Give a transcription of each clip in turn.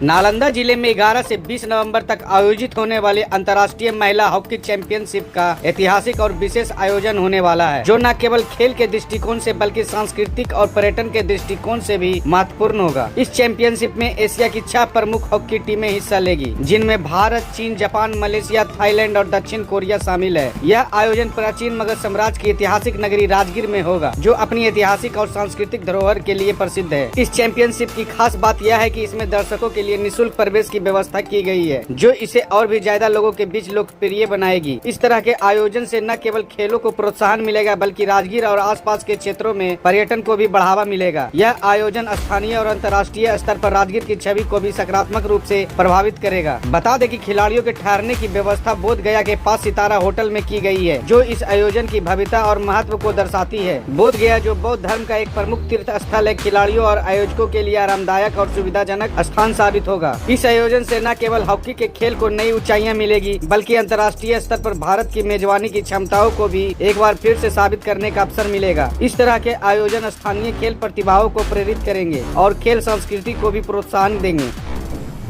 नालंदा जिले में 11 से 20 नवंबर तक आयोजित होने वाले अंतर्राष्ट्रीय महिला हॉकी चैंपियनशिप का ऐतिहासिक और विशेष आयोजन होने वाला है, जो न केवल खेल के दृष्टिकोण से बल्कि सांस्कृतिक और पर्यटन के दृष्टिकोण से भी महत्वपूर्ण होगा। इस चैंपियनशिप में एशिया की 6 प्रमुख हॉकी टीमें हिस्सा लेगी, जिनमें भारत, चीन, जापान, मलेशिया, थाईलैंड और दक्षिण कोरिया शामिल है। यह आयोजन प्राचीन मगध साम्राज्य की ऐतिहासिक नगरी राजगीर में होगा, जो अपनी ऐतिहासिक और सांस्कृतिक धरोहर के लिए प्रसिद्ध है। इस चैंपियनशिप की खास बात यह है कि इसमें दर्शकों के लिए निःशुल्क प्रवेश की व्यवस्था की गई है, जो इसे और भी ज्यादा लोगों के बीच लोकप्रिय बनाएगी। इस तरह के आयोजन से न केवल खेलों को प्रोत्साहन मिलेगा, बल्कि राजगीर और आसपास के क्षेत्रों में पर्यटन को भी बढ़ावा मिलेगा। यह आयोजन स्थानीय और अंतर्राष्ट्रीय स्तर पर राजगीर की छवि को भी सकारात्मक रूप से प्रभावित करेगा। बता दें कि खिलाड़ियों के ठहरने की व्यवस्था बोध गया के 5 सितारा होटल में की गई है, जो इस आयोजन की भव्यता और महत्व को दर्शाती है। बोध गया, जो बौद्ध धर्म का एक प्रमुख तीर्थ स्थल है, खिलाड़ियों और आयोजकों के लिए आरामदायक और सुविधाजनक स्थान साबित होगा। इस आयोजन से न केवल हॉकी के खेल को नई ऊंचाइयां मिलेगी, बल्कि अंतर्राष्ट्रीय स्तर पर भारत की मेजबानी की क्षमताओं को भी एक बार फिर से साबित करने का अवसर मिलेगा। इस तरह के आयोजन स्थानीय खेल प्रतिभाओं को प्रेरित करेंगे और खेल संस्कृति को भी प्रोत्साहन देंगे।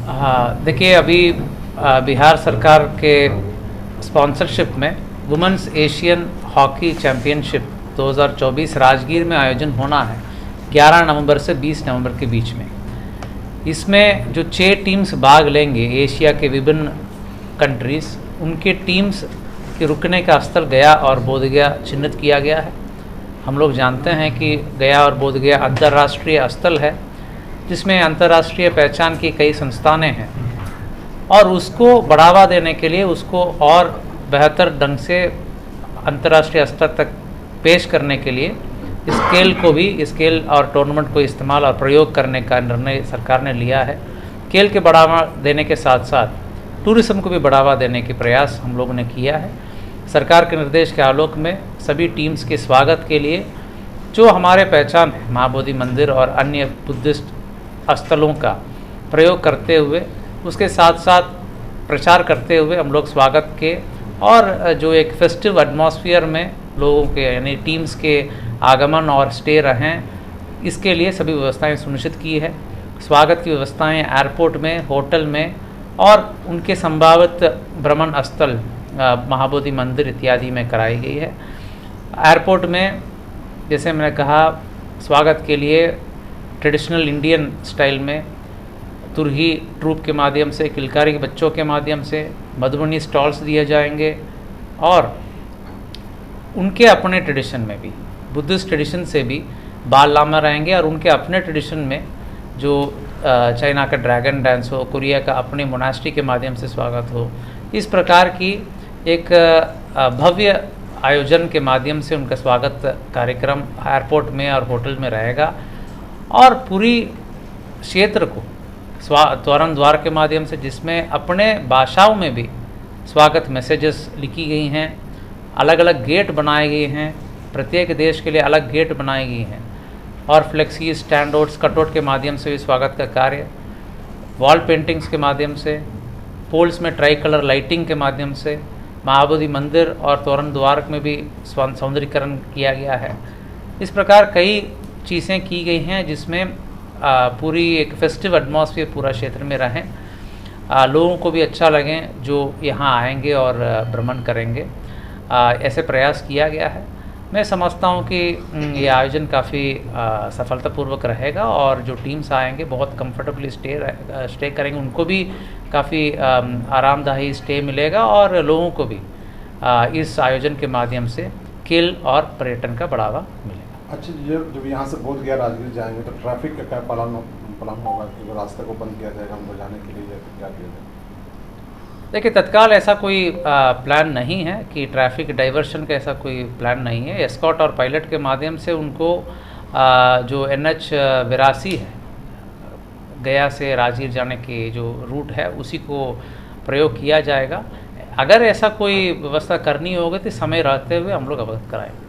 हाँ, देखिए, अभी बिहार सरकार के स्पॉन्सरशिप में women's Asian hockey championship 2024 Rajgir में आयोजन होना है 11 नवंबर से 20 नवंबर के बीच में। इसमें जो 6 टीम्स भाग लेंगे एशिया के विभिन्न कंट्रीज़, उनके टीम्स के रुकने का स्थल गया और बोधगया चिन्हित किया गया है। हम लोग जानते हैं कि गया और बोधगया अंतर्राष्ट्रीय स्थल है, जिसमें अंतर्राष्ट्रीय पहचान की कई संस्थानें हैं, और उसको बढ़ावा देने के लिए, उसको और बेहतर ढंग से अंतर्राष्ट्रीय स्तर तक पेश करने के लिए इस खेल और टूर्नामेंट को इस्तेमाल और प्रयोग करने का निर्णय सरकार ने लिया है। खेल के बढ़ावा देने के साथ साथ टूरिज्म को भी बढ़ावा देने के प्रयास हम लोगों ने किया है। सरकार के निर्देश के आलोक में सभी टीम्स के स्वागत के लिए जो हमारे पहचान है महाबोधि मंदिर और अन्य बुद्धिस्ट स्थलों का प्रयोग करते हुए, उसके साथ साथ प्रचार करते हुए हम लोग स्वागत के और जो एक फेस्टिव एटमॉस्फेयर में लोगों के यानी टीम्स के आगमन और स्टे रहें, इसके लिए सभी व्यवस्थाएं सुनिश्चित की है। स्वागत की व्यवस्थाएं एयरपोर्ट में, होटल में और उनके संभावित भ्रमण स्थल महाबोधि मंदिर इत्यादि में कराई गई है। एयरपोर्ट में, जैसे मैंने कहा, स्वागत के लिए ट्रेडिशनल इंडियन स्टाइल में तुरही ट्रूप के माध्यम से, किलकारी के बच्चों के माध्यम से मधुबनी स्टॉल्स दिए जाएंगे, और उनके अपने ट्रेडिशन में भी, बुद्धिस्ट ट्रेडिशन से भी बाल लामा रहेंगे, और उनके अपने ट्रेडिशन में जो चाइना का ड्रैगन डांस हो, कोरिया का अपने मोनास्ट्री के माध्यम से स्वागत हो, इस प्रकार की एक भव्य आयोजन के माध्यम से उनका स्वागत कार्यक्रम एयरपोर्ट में और होटल में रहेगा। और पूरी क्षेत्र को तोरण द्वार के माध्यम से, जिसमें अपने भाषाओं में भी स्वागत मैसेजेस लिखी गई हैं, अलग अलग गेट बनाए गए हैं, प्रत्येक देश के लिए अलग गेट बनाई गई हैं, और फ्लेक्सी स्टैंड आउट्स, कटआउट के माध्यम से भी स्वागत का कार्य, वॉल पेंटिंग्स के माध्यम से, पोल्स में ट्राई कलर लाइटिंग के माध्यम से, महाबोधि मंदिर और तोरण द्वार में भी सौंदर्यीकरण किया गया है। इस प्रकार कई चीज़ें की गई हैं, जिसमें पूरी एक फेस्टिव एटमॉस्फेयर पूरा क्षेत्र में रहें, लोगों को भी अच्छा लगे जो यहाँ आएंगे और भ्रमण करेंगे। ऐसे प्रयास किया गया है। मैं समझता हूँ कि ये आयोजन काफ़ी सफलतापूर्वक रहेगा, और जो टीम्स आएंगे बहुत कंफर्टेबली स्टे करेंगे, उनको भी काफ़ी आरामदायी स्टे मिलेगा, और लोगों को भी इस आयोजन के माध्यम से खेल और पर्यटन का बढ़ावा मिलेगा। अच्छा, ये जब यहाँ से बोध गया राजगीर जाएंगे तो ट्रैफिक का क्या प्लान होगा कि रास्ते को बंद किया जाएगा हमको जाने के लिए, या क्या किया जाएगा? देखिए, तत्काल ऐसा कोई प्लान नहीं है कि ट्रैफिक डाइवर्शन का, ऐसा कोई प्लान नहीं है। एस्कॉर्ट और पायलट के माध्यम से उनको जो NH 82 है, गया से राजगीर जाने की जो रूट है, उसी को प्रयोग किया जाएगा। अगर ऐसा कोई व्यवस्था करनी होगी तो समय रहते हुए हम लोग अवगत कराएंगे।